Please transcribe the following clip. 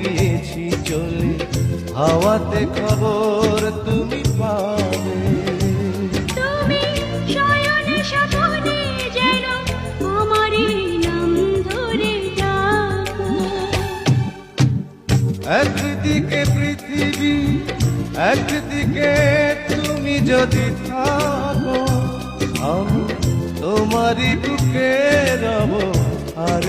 গিয়েছি চলে, হাওয়াতে খবর তুমি পাবে। তুমি শয়নে স্বপনে যেন আমারই নাম ধরে ডাকো। একদিকে পৃথিবী, একদিকে তুমি যদি থাকো, আমি তোমারই বুকে রব। আর